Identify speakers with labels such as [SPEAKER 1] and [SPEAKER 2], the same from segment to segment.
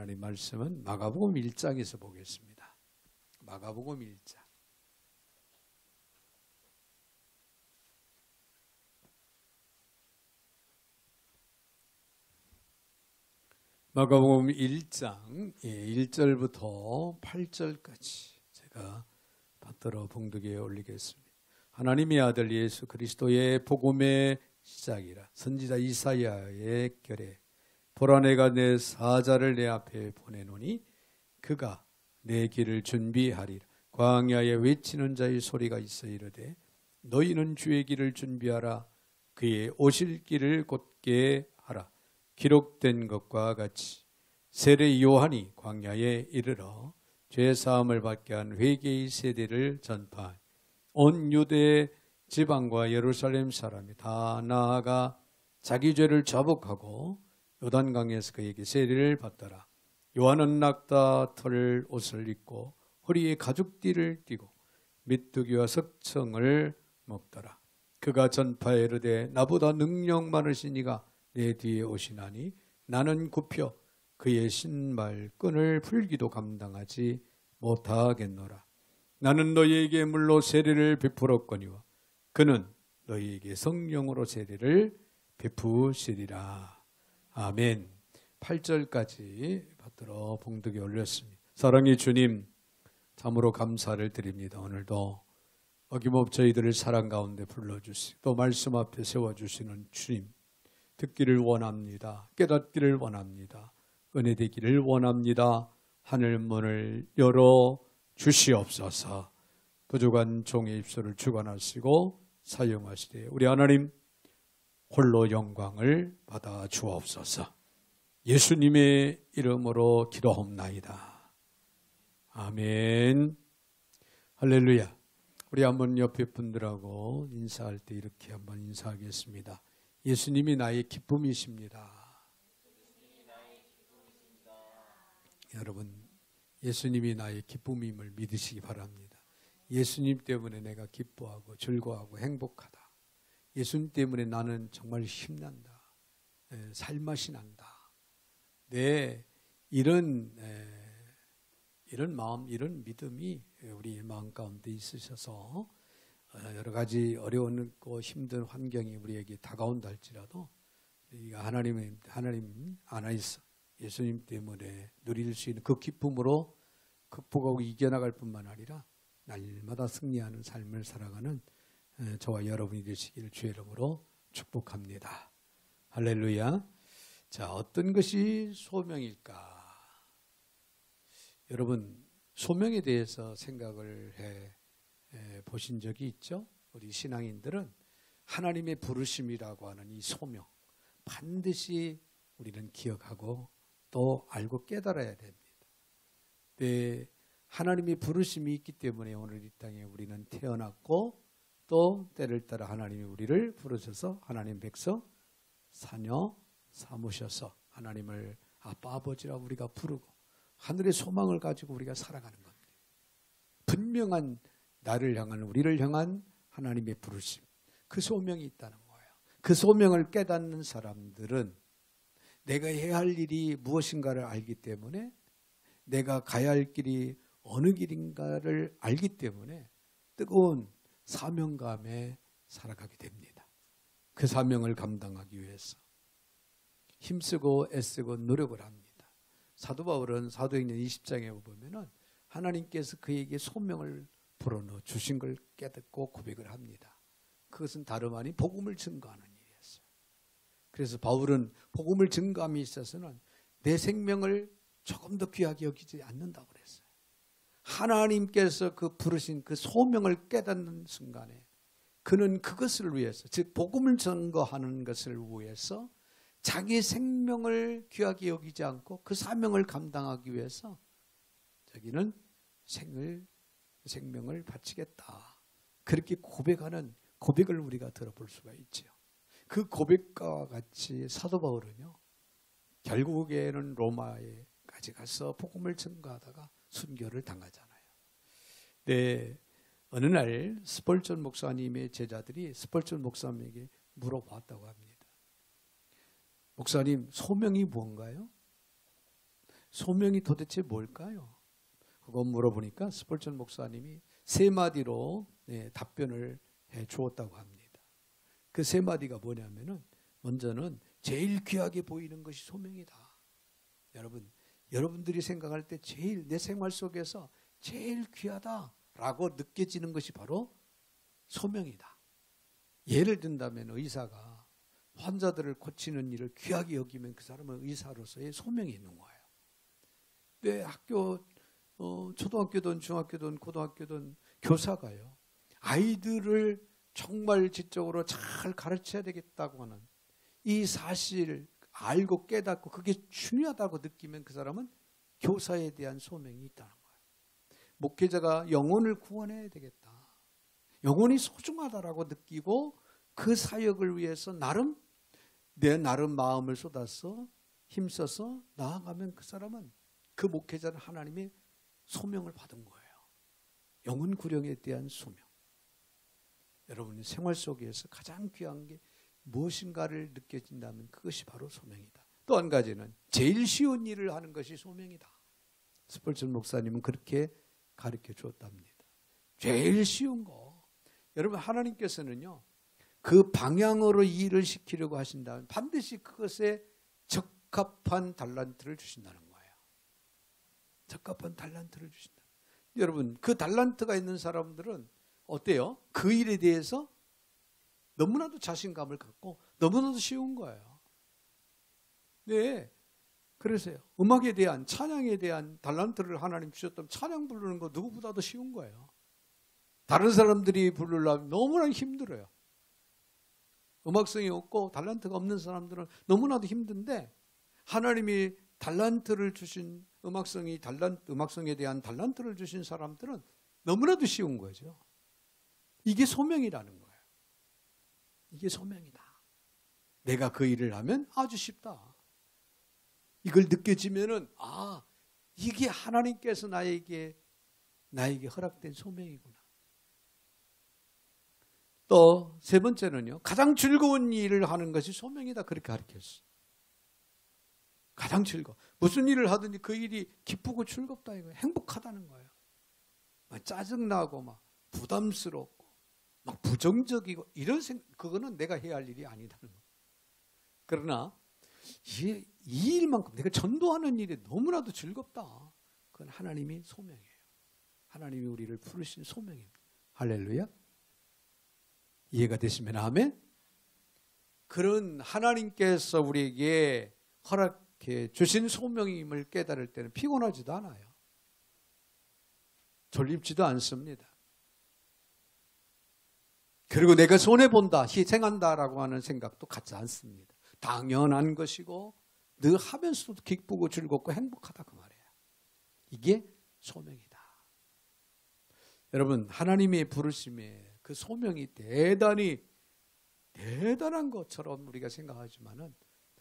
[SPEAKER 1] 하나님 말씀은 마가복음 1장에서 보겠습니다. 마가복음 1장. 마가복음 1장 1절부터 8절까지 제가 받들어 봉독에 올리겠습니다. 하나님의 아들 예수 그리스도의 복음의 시작이라. 선지자 이사야의 결에 보라 내가 내 사자를 내 앞에 보내노니 그가 내 길을 준비하리라. 광야에 외치는 자의 소리가 있어 이르되 너희는 주의 길을 준비하라. 그의 오실 길을 곧게 하라. 기록된 것과 같이 세례 요한이 광야에 이르러 죄 사함을 받게 한 회개의 세대를 전파하니 온 유대 지방과 예루살렘 사람이 다 나아가 자기 죄를 자복하고 요단강에서 그에게 세례를 받더라. 요한은 낙타 털 옷을 입고 허리에 가죽띠를 띠고 메뚜기와 석청을 먹더라. 그가 전파에 이르되 나보다 능력 많으신 이가 내 뒤에 오시나니 나는 굽혀 그의 신발끈을 풀기도 감당하지 못하겠노라. 나는 너희에게 물로 세례를 베풀었거니와 그는 너희에게 성령으로 세례를 베푸시리라. 아멘. 8절까지 받들어 봉독에 올렸습니다. 사랑의 주님, 참으로 감사를 드립니다. 오늘도 어김없이 저희들을 사랑 가운데 불러주시고 또 말씀 앞에 세워주시는 주님, 듣기를 원합니다. 깨닫기를 원합니다. 은혜 되기를 원합니다. 하늘 문을 열어 주시옵소서. 부족한 종의 입술을 주관하시고 사용하시되 우리 하나님 홀로 영광을 받아 주옵소서. 예수님의 이름으로 기도하옵나이다. 아멘. 할렐루야. 우리 한번 옆에 분들하고 인사할 때 이렇게 한번 인사하겠습니다. 예수님이 나의 기쁨이십니다. 여러분, 예수님이 나의 기쁨임을 믿으시기 바랍니다. 예수님 때문에 내가 기뻐하고 즐거워하고 행복하다. 예수님 때문에 나는 정말 힘난다. 살맛이 난다. 네, 이런 마음, 이런 믿음이 우리 마음 가운데 있으셔서 여러 가지 어려웠고 힘든 환경이 우리에게 다가온다 할지라도 우리가 하나님 안에서 예수님 때문에 누릴 수 있는 그 기쁨으로 극복하고 이겨나갈 뿐만 아니라 날마다 승리하는 삶을 살아가는 저와 여러분이 되시기를 주의 이름으로 축복합니다. 할렐루야. 자, 어떤 것이 소명일까? 여러분, 소명에 대해서 생각을 해 보신 적이 있죠? 우리 신앙인들은 하나님의 부르심이라고 하는 이 소명, 반드시 우리는 기억하고 또 알고 깨달아야 됩니다. 네, 하나님의 부르심이 있기 때문에 오늘 이 땅에 우리는 태어났고 또 때를 따라 하나님이 우리를 부르셔서 하나님 백성 자녀 삼으셔서 하나님을 아빠 아버지라 우리가 부르고 하늘의 소망을 가지고 우리가 살아가는 겁니다. 분명한 나를 향한 우리를 향한 하나님의 부르심, 그 소명이 있다는 거예요. 그 소명을 깨닫는 사람들은 내가 해야 할 일이 무엇인가를 알기 때문에 내가 가야 할 길이 어느 길인가를 알기 때문에 뜨거운 사명감에 살아가게 됩니다. 그 사명을 감당하기 위해서 힘쓰고 애쓰고 노력을 합니다. 사도 바울은 사도행전 20장에 보면은 하나님께서 그에게 소명을 불어넣어 주신 걸 깨닫고 고백을 합니다. 그것은 다름 아닌 복음을 증거하는 일이었어요. 그래서 바울은 복음을 증거함에 있어서는 내 생명을 조금 더 귀하게 여기지 않는다고 그랬어요. 하나님께서 그 부르신 그 소명을 깨닫는 순간에 그는 그것을 위해서, 즉 복음을 증거하는 것을 위해서 자기 생명을 귀하게 여기지 않고 그 사명을 감당하기 위해서 자기는 생명을 바치겠다. 그렇게 고백하는 고백을 우리가 들어볼 수가 있죠. 그 고백과 같이 사도 바울은요, 결국에는 로마에까지 가서 복음을 증거하다가 순교를 당하잖아요. 네, 어느 날 스펄전 목사님의 제자들이 스펄전 목사님에게 물어봤다고 합니다. 목사님, 소명이 뭔가요? 소명이 도대체 뭘까요? 그거 물어보니까 스폴전 목사님이 3마디로 답변을 해 주었다고 합니다. 그 3마디가 뭐냐면은, 먼저는 제일 귀하게 보이는 것이 소명이다. 여러분들이 생각할 때 제일 내 생활 속에서 제일 귀하다라고 느껴지는 것이 바로 소명이다. 예를 든다면 의사가 환자들을 고치는 일을 귀하게 여기면 그 사람은 의사로서의 소명이 있는 거예요. 왜 초등학교든 중학교든 고등학교든 교사가요, 아이들을 정말 지적으로 잘 가르쳐야 되겠다고 하는 이 사실을 알고 깨닫고 그게 중요하다고 느끼면 그 사람은 교사에 대한 소명이 있다는 거예요. 목회자가 영혼을 구원해야 되겠다, 영혼이 소중하다라고 느끼고 그 사역을 위해서 내 나름 마음을 쏟아서 힘써서 나아가면 그 사람은, 그 목회자는 하나님의 소명을 받은 거예요. 영혼 구령에 대한 소명. 여러분이 생활 속에서 가장 귀한 게 무엇인가를 느껴진다면 그것이 바로 소명이다. 또 한 가지는 제일 쉬운 일을 하는 것이 소명이다. 스폴전 목사님은 그렇게 가르쳐 주었답니다. 제일 쉬운 거. 여러분, 하나님께서는요, 그 방향으로 일을 시키려고 하신다면 반드시 그것에 적합한 달란트를 주신다는 거예요. 적합한 달란트를 주신다. 여러분, 그 달란트가 있는 사람들은 어때요? 그 일에 대해서 너무나도 자신감을 갖고 너무나도 쉬운 거예요. 네, 그래서요, 음악에 대한, 찬양에 대한 달란트를 하나님 주셨다면 찬양 부르는 거 누구보다도 쉬운 거예요. 다른 사람들이 부르려면 너무나 힘들어요. 음악성이 없고 달란트가 없는 사람들은 너무나도 힘든데, 하나님이 달란트를 주신, 음악성에 대한 달란트를 주신 사람들은 너무나도 쉬운 거죠. 이게 소명이라는 거예요. 이게 소명이다. 내가 그 일을 하면 아주 쉽다. 이걸 느껴지면은, 이게 하나님께서 나에게 허락된 소명이구나. 또 3번째는요, 가장 즐거운 일을 하는 것이 소명이다. 그렇게 가르쳤어요. 가장 즐거워. 무슨 일을 하든지 그 일이 기쁘고 즐겁다 이거예요. 행복하다는 거예요. 막 짜증나고 막 부담스럽고 막 부정적이고 이런 그거는 내가 해야 할 일이 아니다는 거예요. 그러나 이 일만큼 내가 전도하는 일이 너무나도 즐겁다. 그건 하나님이 소명이에요. 하나님이 우리를 부르신 소명입니다. 할렐루야. 이해가 되시면 아멘. 그런 하나님께서 우리에게 허락해 주신 소명임을 깨달을 때는 피곤하지도 않아요. 졸립지도 않습니다. 그리고 내가 손해본다, 희생한다라고 하는 생각도 갖지 않습니다. 당연한 것이고 늘 하면서도 기쁘고 즐겁고 행복하다 그 말이에요. 이게 소명이다. 여러분, 하나님의 부르심에 그 소명이 대단한 것처럼 우리가 생각하지만은,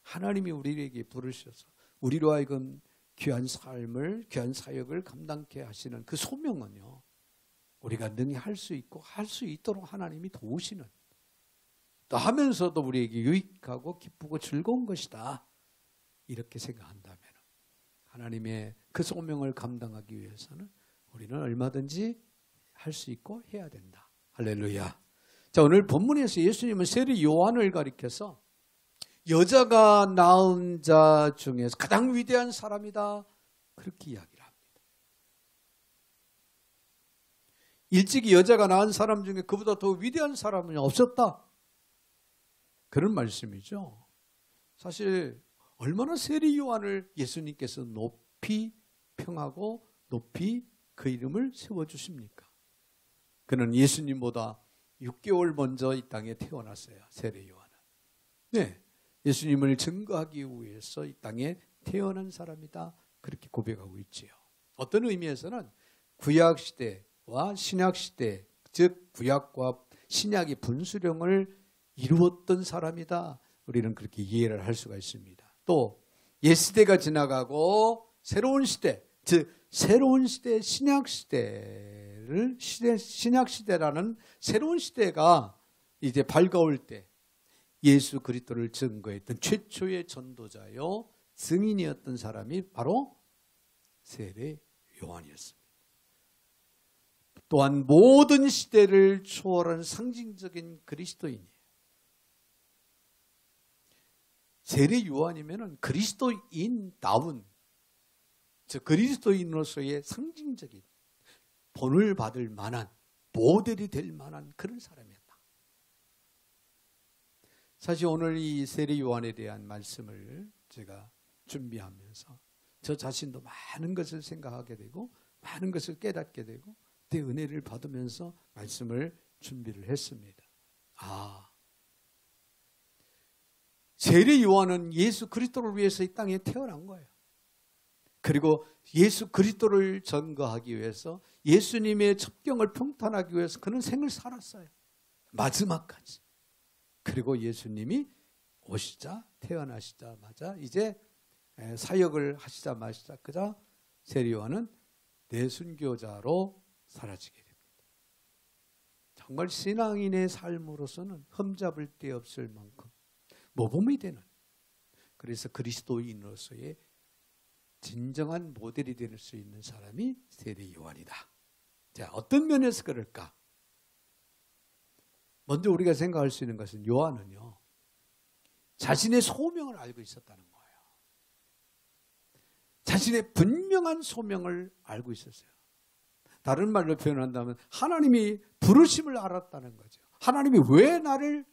[SPEAKER 1] 하나님이 우리에게 부르셔서 우리로 하여금 귀한 삶을, 귀한 사역을 감당케 하시는 그 소명은요, 우리가 능히 할 수 있고 할 수 있도록 하나님이 도우시는, 또 하면서도 우리에게 유익하고 기쁘고 즐거운 것이다. 이렇게 생각한다면 하나님의 그 소명을 감당하기 위해서는 우리는 얼마든지 할 수 있고 해야 된다. 할렐루야. 자, 오늘 본문에서 예수님은 세리 요한을 가리켜서 여자가 낳은 자 중에서 가장 위대한 사람이다. 그렇게 이야기를 합니다. 일찍이 여자가 낳은 사람 중에 그보다 더 위대한 사람은 없었다. 그런 말씀이죠. 사실 얼마나 세리 요한을 예수님께서 높이 평하고 높이 그 이름을 세워주십니까? 그는 예수님보다 6개월 먼저 이 땅에 태어났어요. 세리 요한은. 네, 예수님을 증거하기 위해서 이 땅에 태어난 사람이다. 그렇게 고백하고 있지요. 어떤 의미에서는 구약시대와 신약시대, 즉 구약과 신약의 분수령을 이루었던 사람이다. 우리는 그렇게 이해를 할 수가 있습니다. 또 옛시대가 지나가고 새로운 시대, 즉 새로운 시대, 신약시대라는 새로운 시대가 이제 밝아올 때 예수 그리스도를 증거했던 최초의 전도자요 증인이었던 사람이 바로 세례 요한이었습니다. 또한 모든 시대를 초월한 상징적인 그리스도인이에요. 세례 요한이면은 그리스도인다운, 즉 그리스도인으로서의 상징적인 본을 받을 만한, 모델이 될 만한 그런 사람이었다. 사실 오늘 이 세례 요한에 대한 말씀을 제가 준비하면서 저 자신도 많은 것을 생각하게 되고 많은 것을 깨닫게 되고 그때 은혜를 받으면서 말씀을 준비를 했습니다. 세례 요한은 예수 그리스도를 위해서 이 땅에 태어난 거예요. 그리고 예수 그리스도를 전거하기 위해서, 예수님의 첩경을 평탄하기 위해서 그는 생을 살았어요. 마지막까지. 그리고 예수님이 오시자, 태어나시자마자 이제 사역을 하시자마자 그자 세례 요한은 내순교자로 사라지게 됩니다. 정말 신앙인의 삶으로서는 흠잡을 데 없을 만큼 모범이 되는, 그래서 그리스도인으로서의 진정한 모델이 될 수 있는 사람이 세례 요한이다. 자, 어떤 면에서 그럴까? 먼저 우리가 생각할 수 있는 것은 요한은요, 자신의 소명을 알고 있었다는 거예요. 자신의 분명한 소명을 알고 있었어요. 다른 말로 표현한다면 하나님이 부르심을 알았다는 거죠. 하나님이 왜 나를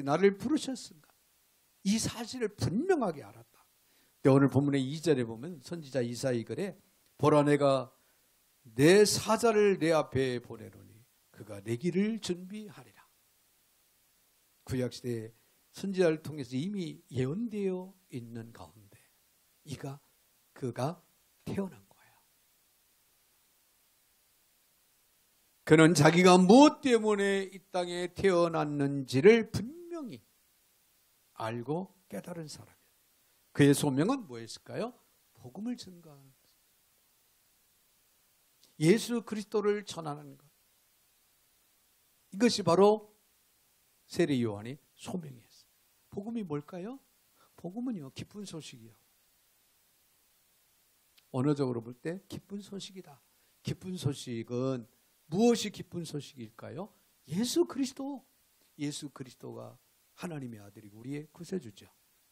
[SPEAKER 1] 나를 부르셨는가? 이 사실을 분명하게 알았다. 오늘 본문의 2절에 보면 선지자 이사야 글에 보라 내가 내 사자를 내 앞에 보내노니 그가 내 길을 준비하리라. 구약시대의 선지자를 통해서 이미 예언되어 있는 가운데 그가 태어난 거예요. 그는 자기가 무엇 때문에 이 땅에 태어났는지를 분명히 알고 깨달은 사람이에요. 그의 소명은 뭐였을까요? 복음을 전가하는 것. 예수 그리스도를 전하는 것. 이것이 바로 세례 요한의 소명이었어요. 복음이 뭘까요? 복음은요, 기쁜 소식이요. 언어적으로 볼 때 기쁜 소식이다. 기쁜 소식은 무엇이 기쁜 소식일까요? 예수 그리스도가 하나님의 아들이고 우리의 구세주죠.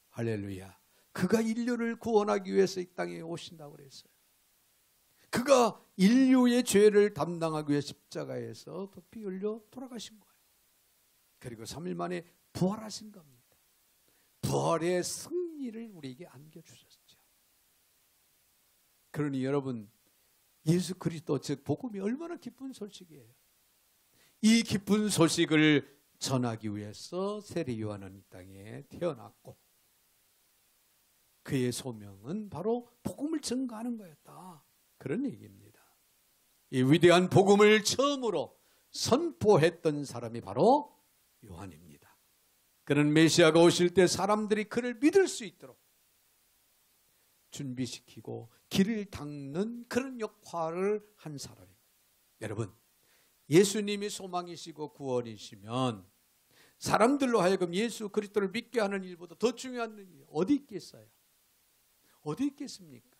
[SPEAKER 1] 할렐루야. 그가 인류를 구원하기 위해서 이 땅에 오신다고 그랬어요. 그가 인류의 죄를 담당하기 위해 십자가에서 피 흘려 돌아가신 거예요. 그리고 3일 만에 부활하신 겁니다. 부활의 승리를 우리에게 안겨주셨죠. 그러니 여러분, 예수 그리스도 즉 복음이 얼마나 기쁜 소식이에요. 이 기쁜 소식을 전하기 위해서 세례 요한은 이 땅에 태어났고 그의 소명은 바로 복음을 전가하는 거였다. 그런 얘기입니다. 이 위대한 복음을 처음으로 선포했던 사람이 바로 요한입니다. 그는 메시아가 오실 때 사람들이 그를 믿을 수 있도록 준비시키고 길을 닦는 그런 역할을 한 사람입니다. 여러분, 예수님이 소망이시고 구원이시면 사람들로 하여금 예수 그리스도를 믿게 하는 일보다 더 중요한 일이 어디 있겠어요? 어디 있겠습니까?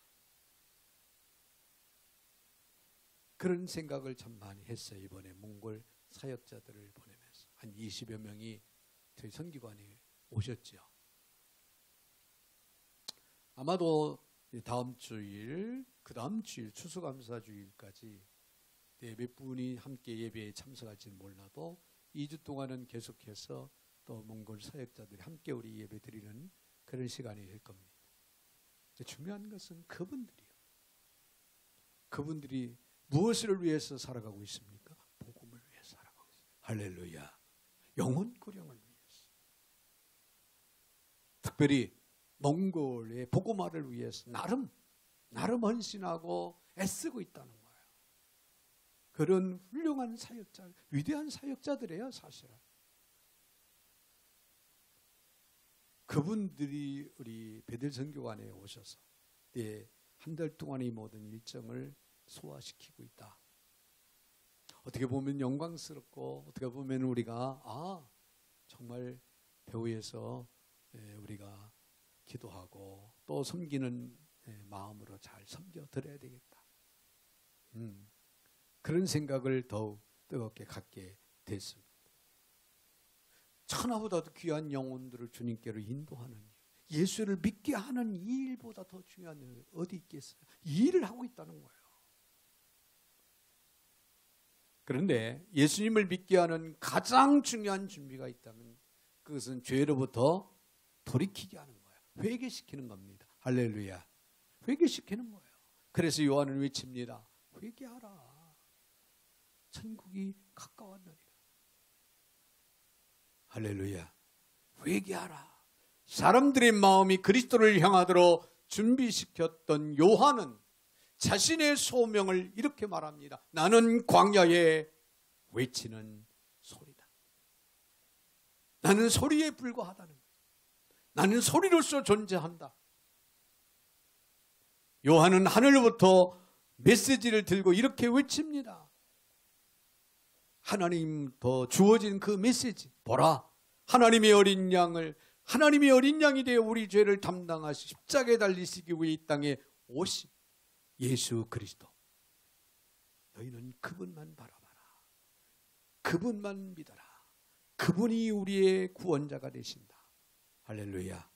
[SPEAKER 1] 그런 생각을 참 많이 했어요. 이번에 몽골 사역자들을 보내면서 한 20여 명이 저희 선교관에 오셨죠. 아마도 다음 주일, 그 다음 주일 추수감사주일까지 몇 분이 함께 예배에 참석할지는 몰라도 2주 동안은 계속해서 또 몽골 사역자들이 함께 우리 예배 드리는 그런 시간이 될 겁니다. 중요한 것은 그분들이 무엇을 위해서 살아가고 있습니까? 복음을 위해서 살아가고 있습니다. 할렐루야. 영혼구령을 위해서. 특별히 몽골의 복음화를 위해서 나름 헌신하고 애쓰고 있다는 거예요. 그런 훌륭한 사역자, 위대한 사역자들이에요, 사실은. 그분들이 우리 베들 선교관에 오셔서 한 달 동안의 모든 일정을 소화시키고 있다. 어떻게 보면 영광스럽고 어떻게 보면 우리가 정말 배후에서 우리가 기도하고 또 섬기는 마음으로 잘 섬겨 드려야 되겠다. 그런 생각을 더욱 뜨겁게 갖게 됐습니다. 천하보다도 귀한 영혼들을 주님께로 인도하는 일, 예수를 믿게 하는 이 일보다 더 중요한 일 어디 있겠어요? 이 일을 하고 있다는 거예요. 그런데 예수님을 믿게 하는 가장 중요한 준비가 있다면 그것은 죄로부터 돌이키게 하는 거예요. 회개시키는 겁니다. 할렐루야. 회개시키는 거예요. 그래서 요한은 외칩니다. 회개하라. 천국이 가까웠느니라. 할렐루야. 회개하라. 사람들의 마음이 그리스도를 향하도록 준비시켰던 요한은 자신의 소명을 이렇게 말합니다. 나는 광야에 외치는 소리다. 나는 소리에 불과하다는 거예요. 나는 소리로서 존재한다. 요한은 하늘부터 메시지를 들고 이렇게 외칩니다. 하나님부터 주어진 그 메시지. 보라, 하나님의 어린 양이 되어 우리 죄를 담당하시 십자가에 달리시기 위해 이 땅에 오신 예수 그리스도. 너희는 그분만 바라봐라. 그분만 믿어라. 그분이 우리의 구원자가 되신다. 할렐루야.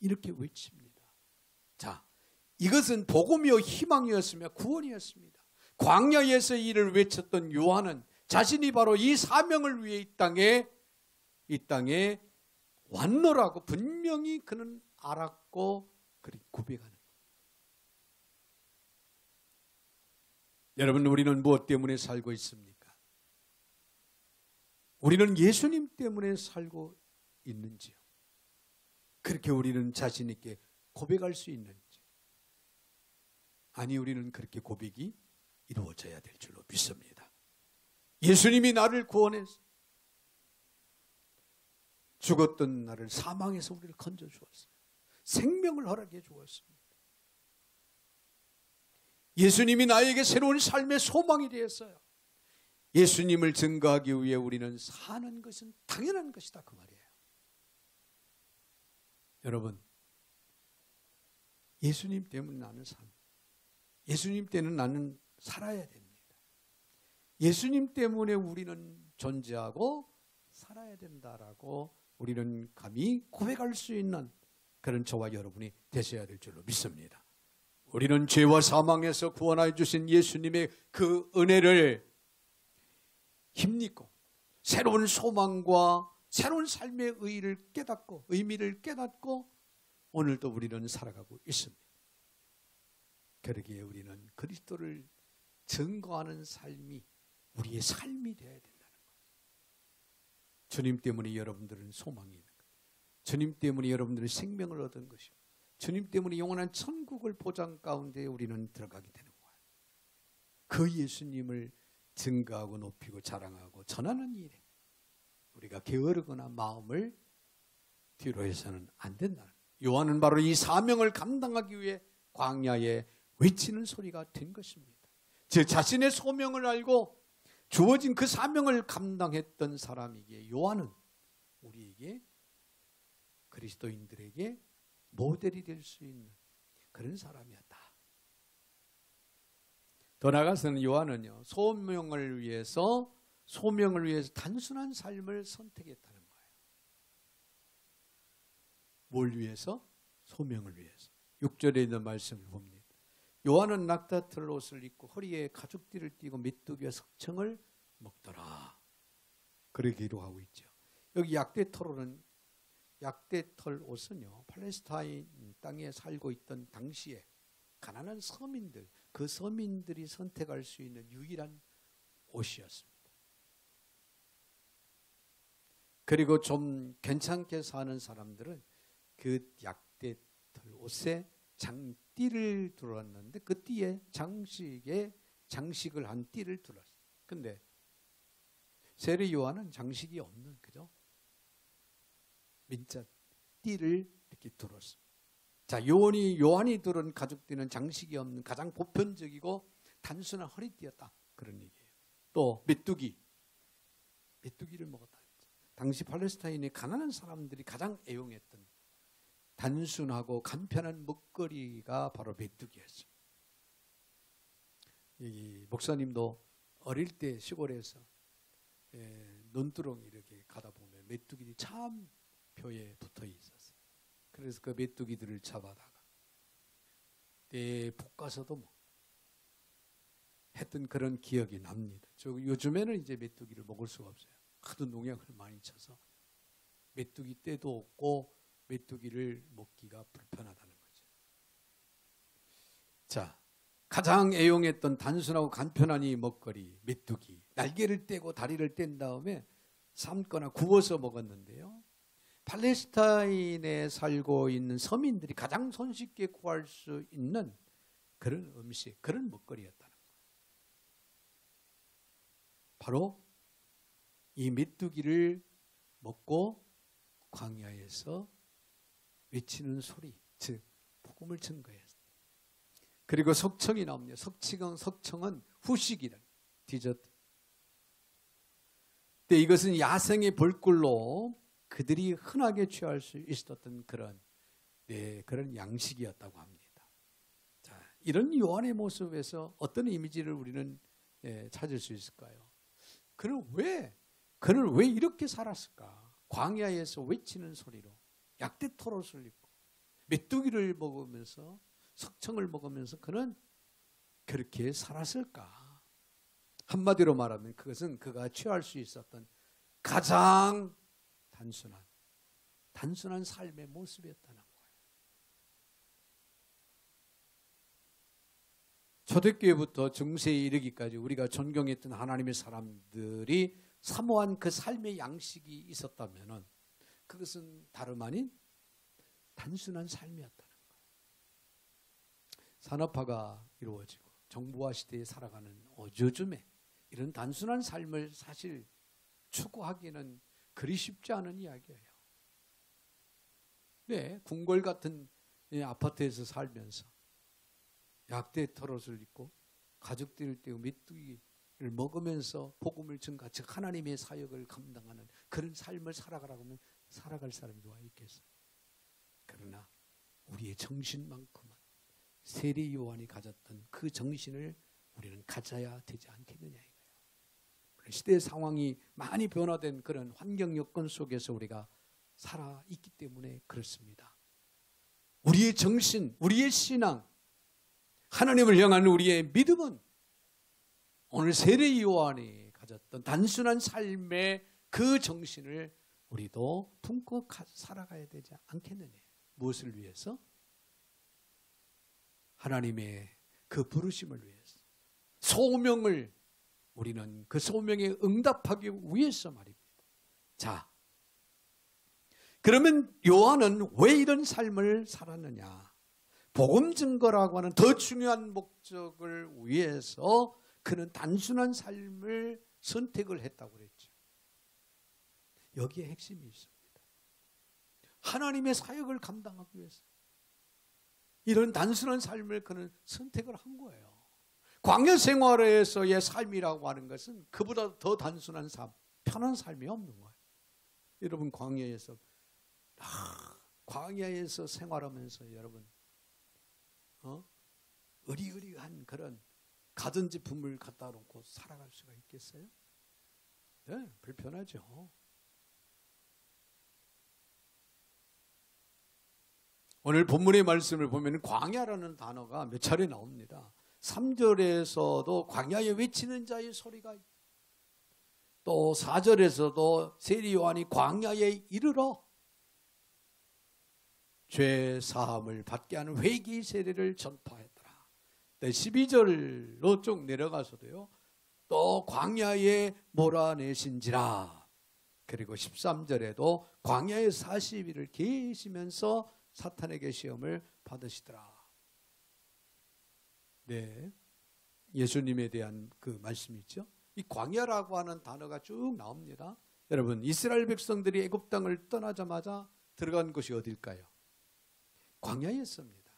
[SPEAKER 1] 이렇게 외칩니다. 자, 이것은 복음이요 희망이었으며 구원이었습니다. 광야에서 이를 외쳤던 요한은 자신이 바로 이 사명을 위해 이 땅에 왔노라고 분명히 그는 알았고 고백하는 거예요. 여러분, 우리는 무엇 때문에 살고 있습니까? 우리는 예수님 때문에 살고 있는지요? 그렇게 우리는 자신 있게 고백할 수 있는지? 아니, 우리는 그렇게 고백이 이루어져야 될 줄로 믿습니다. 예수님이 나를 구원해서 죽었던 나를 사망에서 우리를 건져 주었어요. 생명을 허락해 주었습니다. 예수님이 나에게 새로운 삶의 소망이 되었어요. 예수님을 증거하기 위해 우리는 사는 것은 당연한 것이다, 그 말이에요. 여러분, 예수님 때문에 나는 삽니다. 예수님 때문에 나는 살아야 됩니다. 예수님 때문에 우리는 존재하고 살아야 된다라고 우리는 감히 고백할 수 있는 그런 저와 여러분이 되셔야 될 줄로 믿습니다. 우리는 죄와 사망에서 구원하여 주신 예수님의 그 은혜를 힘입고 새로운 소망과 새로운 삶의 의미를 깨닫고 오늘도 우리는 살아가고 있습니다. 그러기에 우리는 그리스도를 증거하는 삶이 우리의 삶이 되어야 된다는 거예요. 주님 때문에 여러분들은 소망이 있는 거예요. 주님 때문에 여러분들은 생명을 얻은 것이고 주님 때문에 영원한 천국을 보장 가운데 우리는 들어가게 되는 거예요. 그 예수님을 증거하고 높이고 자랑하고 전하는 일에 우리가 게으르거나 마음을 뒤로 해서는 안 된다는 거예요. 요한은 바로 이 사명을 감당하기 위해 광야에 외치는 소리가 된 것입니다. 제 자신의 소명을 알고 주어진 그 사명을 감당했던 사람이기에 요한은 우리에게 그리스도인들에게 모델이 될 수 있는 그런 사람이었다. 더 나아가서는 요한은요, 소명을 위해서 단순한 삶을 선택했다는 거예요. 뭘 위해서? 소명을 위해서. 6절에 있는 말씀을 봅니다. 요한은 낙타털 옷을 입고 허리에 가죽띠를 띠고 메뚜기와 석청을 먹더라. 그렇게 기록하고 있죠. 여기 약대털 옷은요, 팔레스타인 땅에 살고 있던 당시에 가난한 서민들, 그 서민들이 선택할 수 있는 유일한 옷이었습니다. 그리고 좀 괜찮게 사는 사람들은 그 약대털 옷에 장띠를 둘렀는데 그 띠에 장식을 한 띠를 둘렀어요. 근데 세례 요한은 장식이 없는, 그죠? 민자 띠를 이렇게 둘렀습니다. 자, 요한이 두른 가죽띠는 장식이 없는 가장 보편적이고 단순한 허리띠였다, 그런 얘기예요. 또 메뚜기를 먹었다. 당시 팔레스타인의 가난한 사람들이 가장 애용했던 단순하고 간편한 먹거리가 바로 메뚜기였습니다. 이 목사님도 어릴 때 시골에서 논두렁 이렇게 가다 보면 메뚜기들이 참 벼에 붙어 있었어요. 그래서 그 메뚜기들을 잡아다가 볶아서도 뭐 했던 그런 기억이 납니다. 요즘에는 이제 메뚜기를 먹을 수가 없어요. 하도 농약을 많이 쳐서 메뚜기 떼도 없고 메뚜기를 먹기가 불편하다는 거죠. 자, 가장 애용했던 단순하고 간편한 이 먹거리 메뚜기, 날개를 떼고 다리를 뗀 다음에 삶거나 구워서 먹었는데요. 팔레스타인에 살고 있는 서민들이 가장 손쉽게 구할 수 있는 그런 음식, 그런 먹거리였다는 거예요. 바로 이 메뚜기를 먹고 광야에서 외치는 소리, 즉 복음을 친 거예요. 그리고 석청이 나옵니다. 석청은 후식이란 디저트. 근데 이것은 야생의 벌꿀로 그들이 흔하게 취할 수 있었던 그런 양식이었다고 합니다. 자, 이런 요한의 모습에서 어떤 이미지를 우리는 찾을 수 있을까요? 그는 왜 이렇게 살았을까? 광야에서 외치는 소리로 약대 토롯을 입고 메뚜기를 먹으면서 석청을 먹으면서 그는 그렇게 살았을까? 한마디로 말하면 그것은 그가 취할 수 있었던 가장 단순한 삶의 모습이었다는 거예요. 초대교회부터 중세에 이르기까지 우리가 존경했던 하나님의 사람들이 사모한 그 삶의 양식이 있었다면 그것은 다름 아닌 단순한 삶이었다는 거예요. 산업화가 이루어지고 정보화 시대에 살아가는 요즘에 이런 단순한 삶을 사실 추구하기는 그리 쉽지 않은 이야기예요. 네, 궁궐 같은 아파트에서 살면서 약대 털옷을 입고 가족들을 떼고 메뚜기를 먹으면서 복음을 전가, 즉 하나님의 사역을 감당하는 그런 삶을 살아가라고 하면 살아갈 사람이 누가 있겠어요? 그러나 우리의 정신만큼은 세례 요한이 가졌던 그 정신을 우리는 가져야 되지 않겠느냐 이거예요. 시대 상황이 많이 변화된 그런 환경 여건 속에서 우리가 살아있기 때문에 그렇습니다. 우리의 정신, 우리의 신앙, 하나님을 향한 우리의 믿음은 오늘 세례 요한이 가졌던 단순한 삶의 그 정신을 우리도 품고 살아가야 되지 않겠느냐. 무엇을 위해서? 하나님의 그 부르심을 위해서. 소명을 우리는 그 소명에 응답하기 위해서 말입니다. 자, 그러면 요한은 왜 이런 삶을 살았느냐? 복음 증거라고 하는 더 중요한 목적을 위해서 그는 단순한 삶을 선택을 했다고 그랬죠. 여기에 핵심이 있습니다. 하나님의 사역을 감당하기 위해서 이런 단순한 삶을 그는 선택을 한 거예요. 광야 생활에서의 삶이라고 하는 것은 그보다 더 단순한 삶, 편한 삶이 없는 거예요. 여러분 광야에서 생활하면서 여러분 의리의리한 그런 가전제품을 갖다 놓고 살아갈 수가 있겠어요? 네, 불편하죠. 오늘 본문의 말씀을 보면 광야라는 단어가 몇 차례 나옵니다. 3절에서도 광야에 외치는 자의 소리가, 또 4절에서도 세례 요한이 광야에 이르러 죄 사함을 받게 하는 회개 세례를 전파했더라. 12절로 쭉 내려가서도요, 또 광야에 몰아내신지라. 그리고 13절에도 광야에 40일을 계시면서 사탄에게 시험을 받으시더라. 네, 예수님에 대한 그 말씀이 있죠. 이 광야라고 하는 단어가 쭉 나옵니다. 여러분, 이스라엘 백성들이 애굽 땅을 떠나자마자 들어간 곳이 어딜까요? 광야였습니다.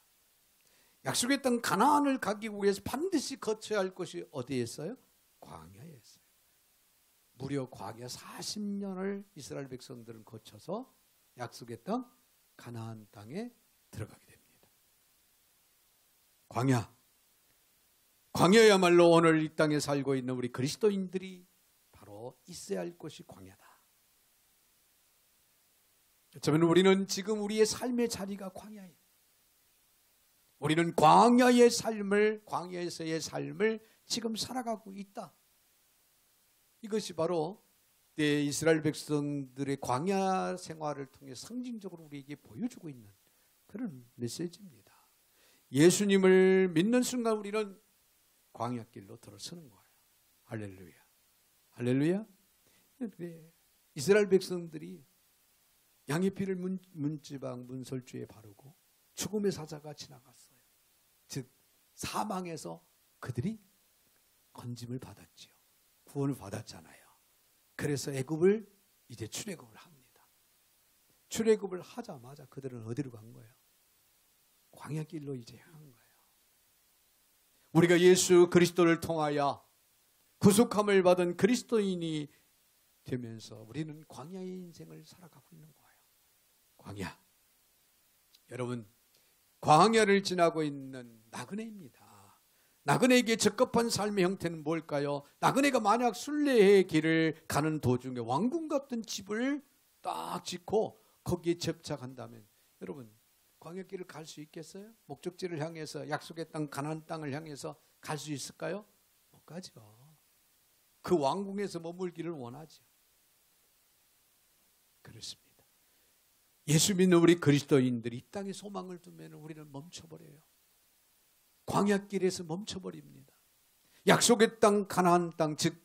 [SPEAKER 1] 약속의 땅 가나안을 가기 위해서 반드시 거쳐야 할 곳이 어디였어요? 광야였어요. 무려 광야 40년을 이스라엘 백성들은 거쳐서 약속의 땅 가나안 광야야말로 오늘 이 땅에 살고 있는 우리 그리스도인들이 바로 있어야 할 곳이 광야다. 어쩌면 우리는 지금 우리의 삶의 자리가 광야예요. 우리는 광야의 삶을, 광야에서의 삶을 지금 살아가고 있다. 이것이 바로 이스라엘 백성들의 광야 생활을 통해 상징적으로 우리에게 보여주고 있는 그런 메시지입니다. 예수님을 믿는 순간 우리는 광야길로 들어서는 거예요. 할렐루야. 할렐루야. 이스라엘 백성들이 양의 피를 문지방 문설주에 바르고 죽음의 사자가 지나갔어요. 즉 사망에서 그들이 건짐을 받았지요. 구원을 받았잖아요. 그래서 애굽을 이제 출애굽을 합니다. 출애굽을 하자마자 그들은 어디로 간 거예요? 광야길로 이제 향한 거예요. 우리가 예수 그리스도를 통하여 구속함을 받은 그리스도인이 되면서 우리는 광야의 인생을 살아가고 있는 거예요. 광야. 여러분, 광야를 지나고 있는 나그네입니다. 나그네에게 적합한 삶의 형태는 뭘까요? 나그네가 만약 순례의 길을 가는 도중에 왕궁 같은 집을 딱 짓고 거기에 접착한다면 여러분 광야길을 갈 수 있겠어요? 목적지를 향해서 약속의 땅 가나안 땅을 향해서 갈 수 있을까요? 못 가죠. 그 왕궁에서 머물기를 원하죠. 그렇습니다. 예수 믿는 우리 그리스도인들이 이 땅에 소망을 두면 우리는 멈춰버려요. 광야길에서 멈춰버립니다. 약속의 땅 가나안 땅, 즉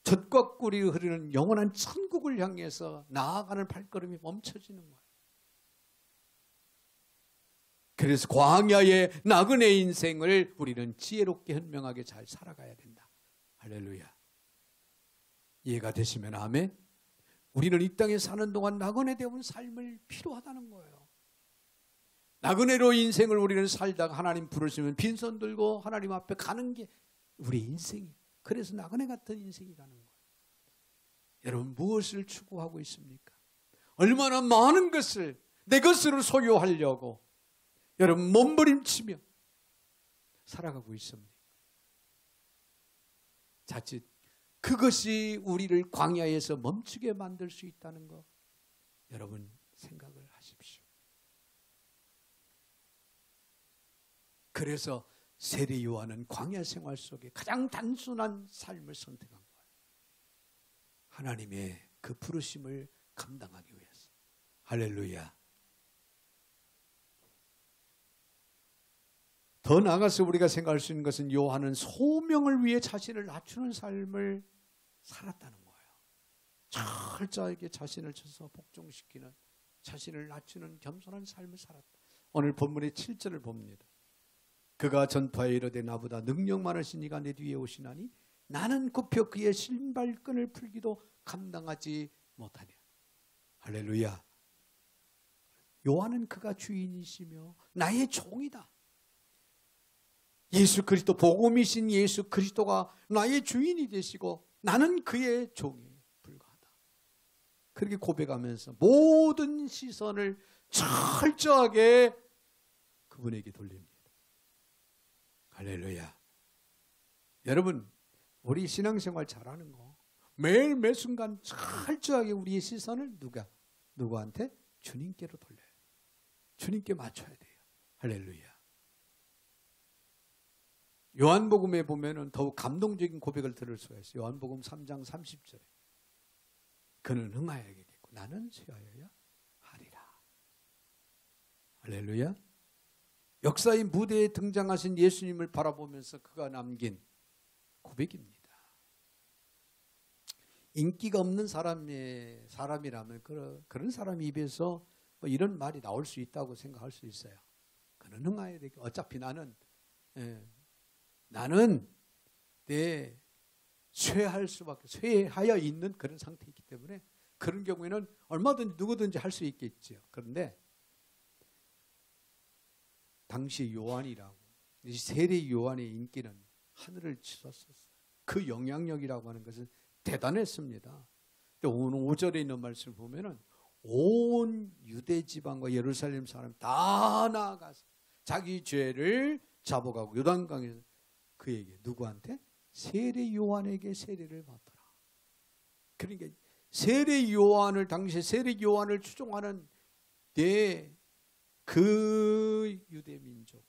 [SPEAKER 1] 젖과 꿀이 흐르는 영원한 천국을 향해서 나아가는 발걸음이 멈춰지는 거예요. 그래서 광야의 나그네 인생을 우리는 지혜롭게 현명하게 잘 살아가야 된다. 할렐루야. 이해가 되시면 아멘. 우리는 이 땅에 사는 동안 나그네다운 삶을 필요하다는 거예요. 나그네로 인생을 우리는 살다가 하나님 부르시면 빈손 들고 하나님 앞에 가는 게 우리 인생이에요. 그래서 나그네 같은 인생이라는 거예요. 여러분 무엇을 추구하고 있습니까? 얼마나 많은 것을 내 것으로 소유하려고 여러분 몸부림치며 살아가고 있습니까? 자칫 그것이 우리를 광야에서 멈추게 만들 수 있다는 거 여러분 생각을 하십시오. 그래서 세례 요한은 광야 생활 속에 가장 단순한 삶을 선택한 거예요. 하나님의 그 부르심을 감당하기 위해서. 할렐루야. 더 나아가서 우리가 생각할 수 있는 것은 요한은 소명을 위해 자신을 낮추는 삶을 살았다는 거예요. 철저하게 자신을 쳐서 복종시키는, 자신을 낮추는 겸손한 삶을 살았다. 오늘 본문의 7절을 봅니다. 그가 전파에 이르되 나보다 능력 많으신 이가 내 뒤에 오시나니 나는 굽혀 그의 신발끈을 풀기도 감당하지 못하냐. 할렐루야. 요한은 그가 주인이시며 나의 종이다. 예수 그리스도 복음이신 예수 그리스도가 나의 주인이 되시고 나는 그의 종에 불과하다. 그렇게 고백하면서 모든 시선을 철저하게 그분에게 돌립니다. 할렐루야. 여러분 우리 신앙생활 잘하는 거 매일 매 순간 철저하게 우리의 시선을 누구한테? 주님께로 돌려요. 주님께 맞춰야 돼요. 할렐루야. 요한복음에 보면은 더욱 감동적인 고백을 들을 수가 있어요. 요한복음 3장 30절에 그는 흥하여야겠고 나는 쇠하여야 하리라. 할렐루야. 역사의 무대에 등장하신 예수님을 바라보면서 그가 남긴 고백입니다. 인기가 없는 사람이라면 그런 사람 입에서 뭐 이런 말이 나올 수 있다고 생각할 수 있어요. 그는 흥하여야 되겠고 어차피 나는 내 쇠하여 있는 그런 상태이기 때문에 그런 경우에는 얼마든지 누구든지 할 수 있겠죠. 그런데 당시 요한이라고 이 세례 요한의 인기는 하늘을 치솟았어요. 그 영향력이라고 하는 것은 대단했습니다. 오늘 5절에 있는 말씀을 보면은 온 유대 지방과 예루살렘 사람 다 나아가서 자기 죄를 잡아가고 요단강에서 그에게 누구한테? 세례 요한에게 세례를 받더라. 그러니까 세례 요한을 당시에 세례 요한을 추종하는 그 유대 민족,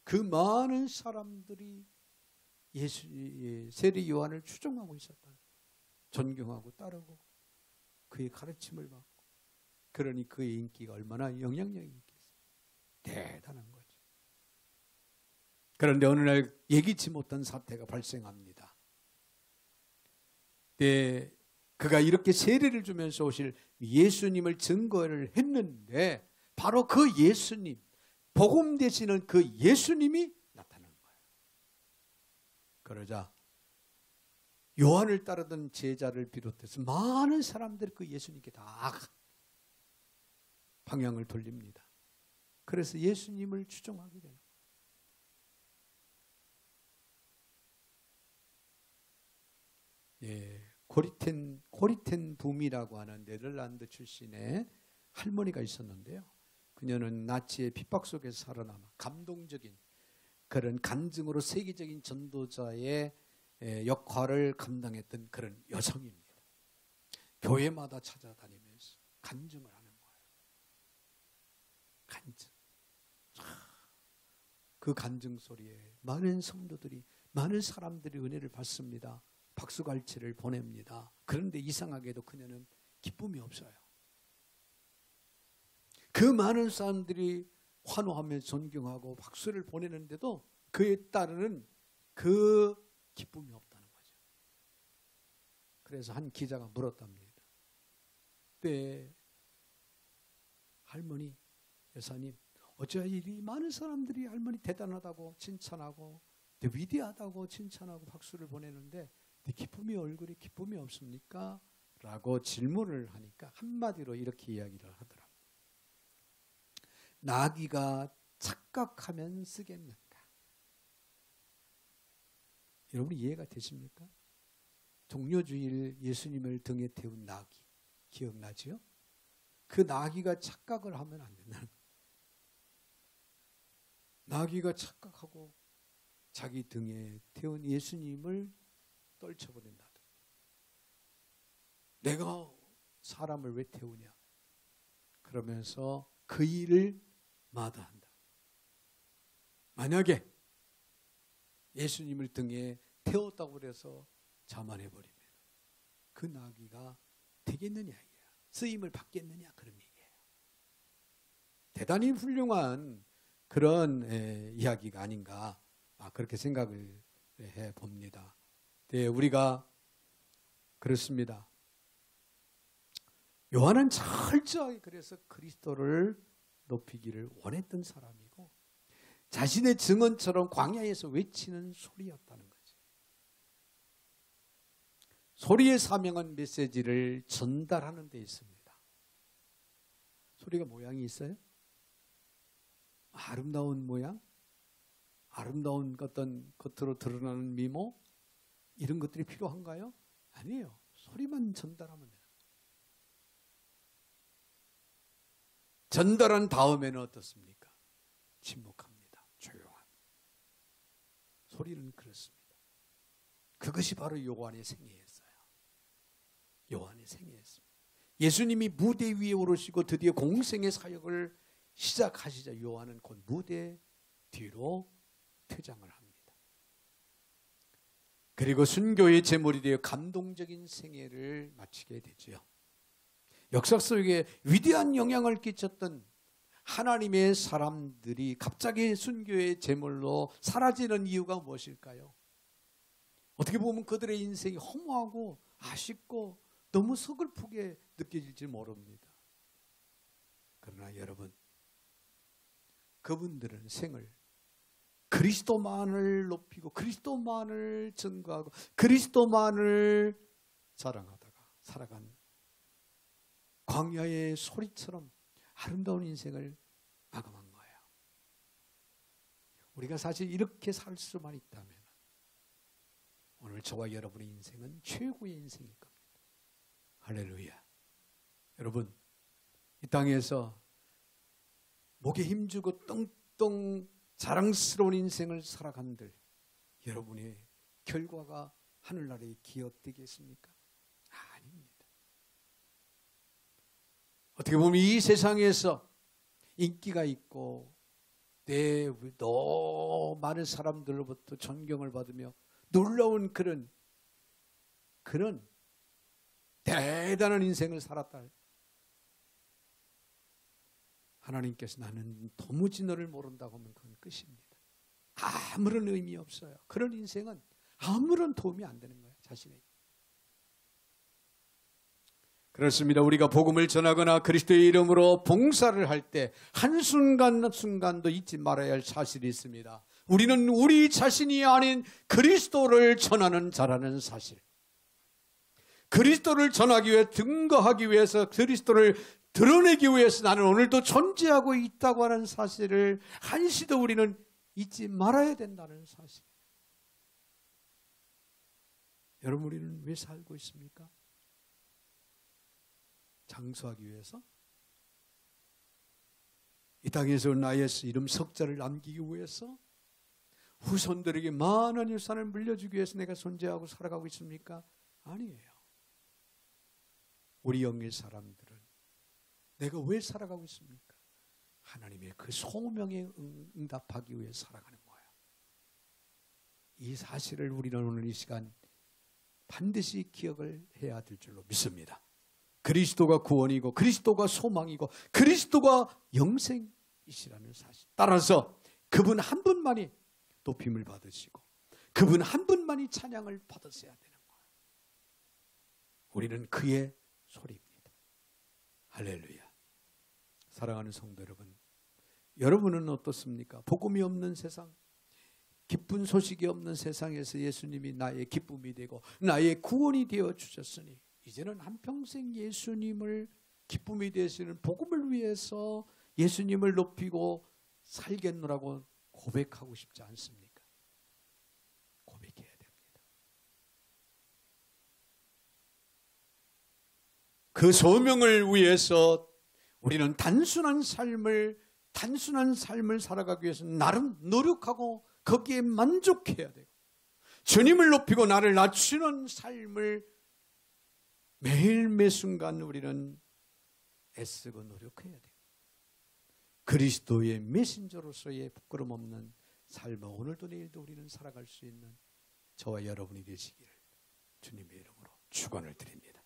[SPEAKER 1] 그 많은 사람들이 세례 요한을 추종하고 있었다. 존경하고 따르고 그의 가르침을 받고, 그러니 그의 인기가 얼마나 영향력이 있겠어요. 대단한 거죠. 그런데 어느 날 예기치 못한 사태가 발생합니다. 그가 이렇게 세례를 주면서 오실 예수님을 증거를 했는데 바로 그 예수님, 복음 되시는 그 예수님이 나타난 거예요. 그러자 요한을 따르던 제자를 비롯해서 많은 사람들이 그 예수님께 다 방향을 돌립니다. 그래서 예수님을 추종하게 되는 거예요. 코리텐 붐이라고 하는 네덜란드 출신의 할머니가 있었는데요. 그녀는 나치의 핍박 속에서 살아남아 감동적인 그런 간증으로 세계적인 전도자의 역할을 감당했던 그런 여성입니다. 교회마다 찾아다니면서 간증을 하는 거예요. 간증. 그 간증 소리에 많은 성도들이, 많은 사람들이 은혜를 받습니다. 박수갈채를 보냅니다. 그런데 이상하게도 그녀는 기쁨이 없어요. 그 많은 사람들이 환호하며 존경하고 박수를 보내는데도 그에 따르는 그 기쁨이 없다는 거죠. 그래서 한 기자가 물었답니다. 그때 할머니, 여사님, 어찌하여 이 많은 사람들이 할머니 대단하다고 칭찬하고 위대하다고 칭찬하고 박수를 보내는데 얼굴에 기쁨이 없습니까? 라고 질문을 하니까 한마디로 이렇게 이야기를 하더라. 나귀가 착각하면 쓰겠는가? 여러분 이해가 되십니까? 종려주일 예수님을 등에 태운 나귀 기억나지요? 그 나귀가 착각을 하면 안 된다는 거예요. 나귀가 착각하고 자기 등에 태운 예수님을 떨쳐버린다. 내가 사람을 왜 태우냐? 그러면서 그 일을 마다한다. 만약에 예수님을 등에 태웠다고 해서 자만해버리면 그 나귀가 되겠느냐 이거야. 쓰임을 받겠느냐 그런 얘기예요. 대단히 훌륭한 그런 이야기가 아닌가 그렇게 생각을 해봅니다. 우리가 그렇습니다. 요한은 철저하게 그래서 그리스도를 높이기를 원했던 사람이고 자신의 증언처럼 광야에서 외치는 소리였다는 거지. 소리의 사명은 메시지를 전달하는 데 있습니다. 소리가 모양이 있어요? 아름다운 모양? 아름다운 어떤 겉으로 드러나는 미모? 이런 것들이 필요한가요? 아니에요. 소리만 전달하면 돼요. 전달한 다음에는 어떻습니까? 침묵합니다. 조용한. 소리는 그렇습니다. 그것이 바로 요한의 생애였어요. 요한의 생애였습니다. 예수님이 무대 위에 오르시고 드디어 공생의 사역을 시작하시자 요한은 곧 무대 뒤로 퇴장을 합니다. 그리고 순교의 제물이 되어 감동적인 생애를 마치게 되죠. 역사 속에 위대한 영향을 끼쳤던 하나님의 사람들이 갑자기 순교의 제물로 사라지는 이유가 무엇일까요? 어떻게 보면 그들의 인생이 허무하고 아쉽고 너무 서글프게 느껴질지 모릅니다. 그러나 여러분, 그분들은 생을 그리스도만을 높이고 그리스도만을 증거하고 그리스도만을 자랑하다가 살아간 광야의 소리처럼 아름다운 인생을 마감한 거예요. 우리가 사실 이렇게 살 수만 있다면 오늘 저와 여러분의 인생은 최고의 인생일 겁니다. 할렐루야. 여러분, 이 땅에서 목에 힘주고 떵떵 자랑스러운 인생을 살아간들 여러분의 결과가 하늘나라에 기억되겠습니까? 아닙니다. 어떻게 보면 이 세상에서 인기가 있고 너무 많은 사람들로부터 존경을 받으며 놀라운 그런 대단한 인생을 살았다. 하나님께서 나는 도무지 너를 모른다고 하면 그건 끝입니다. 아무런 의미 없어요. 그런 인생은 아무런 도움이 안 되는 거예요. 자신에게. 그렇습니다. 우리가 복음을 전하거나 그리스도의 이름으로 봉사를 할 때 한순간도 잊지 말아야 할 사실이 있습니다. 우리는 우리 자신이 아닌 그리스도를 전하는 자라는 사실. 그리스도를 전하기 위해 증거하기 위해서 그리스도를 드러내기 위해서 나는 오늘도 존재하고 있다고 하는 사실을 한시도 우리는 잊지 말아야 된다는 사실. 여러분 우리는 왜 살고 있습니까? 장수하기 위해서? 이 땅에서 나의 이름 석자를 남기기 위해서? 후손들에게 많은 유산을 물려주기 위해서 내가 존재하고 살아가고 있습니까? 아니에요. 우리 영의 사람들은 내가 왜 살아가고 있습니까? 하나님의 그 소명에 응답하기 위해 살아가는 거예요. 이 사실을 우리는 오늘 이 시간 반드시 기억을 해야 될 줄로 믿습니다. 그리스도가 구원이고 그리스도가 소망이고 그리스도가 영생이시라는 사실. 따라서 그분 한 분만이 높임을 받으시고 그분 한 분만이 찬양을 받으셔야 되는 거예요. 우리는 그의 소리입니다. 할렐루야. 사랑하는 성도 여러분, 여러분은 어떻습니까? 복음이 없는 세상, 기쁜 소식이 없는 세상에서 예수님이 나의 기쁨이 되고 나의 구원이 되어 주셨으니 이제는 한평생 예수님을 기쁨이 되시는 복음을 위해서 예수님을 높이고 살겠노라고 고백하고 싶지 않습니까? 고백해야 됩니다. 그 소명을 위해서 우리는 단순한 삶을 살아가기 위해서 나름 노력하고 거기에 만족해야 되고 주님을 높이고 나를 낮추는 삶을 매일 매순간 우리는 애쓰고 노력해야 돼요. 그리스도의 메신저로서의 부끄럼 없는 삶을 오늘도 내일도 우리는 살아갈 수 있는 저와 여러분이 되시기를 주님의 이름으로 축원을 드립니다.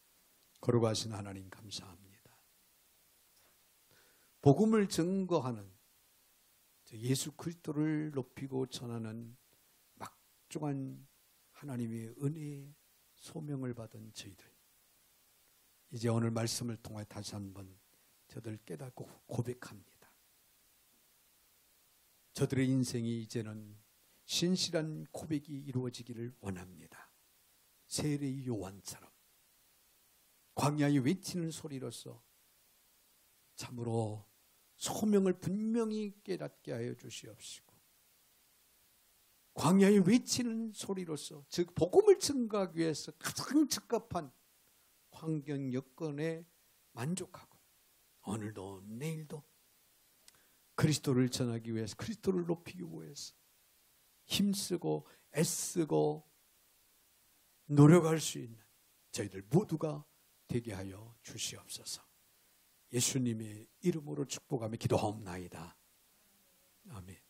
[SPEAKER 1] 거룩하신 하나님 감사합니다. 복음을 증거하는 예수 그리스도를 높이고 전하는 막중한 하나님의 은혜의 소명을 받은 저희들, 이제 오늘 말씀을 통해 다시 한번 저들 깨닫고 고백합니다. 저들의 인생이 이제는 신실한 고백이 이루어지기를 원합니다. 세례 요한처럼 광야에 외치는 소리로서 참으로 소명을 분명히 깨닫게 하여 주시옵시고 광야에 외치는 소리로서 즉 복음을 증거하기 위해서 가장 적합한 환경 여건에 만족하고 오늘도 내일도 그리스도를 전하기 위해서 그리스도를 높이기 위해서 힘쓰고 애쓰고 노력할 수 있는 저희들 모두가 되게 하여 주시옵소서. 예수님의 이름으로 축복하며 기도하옵나이다. 아멘.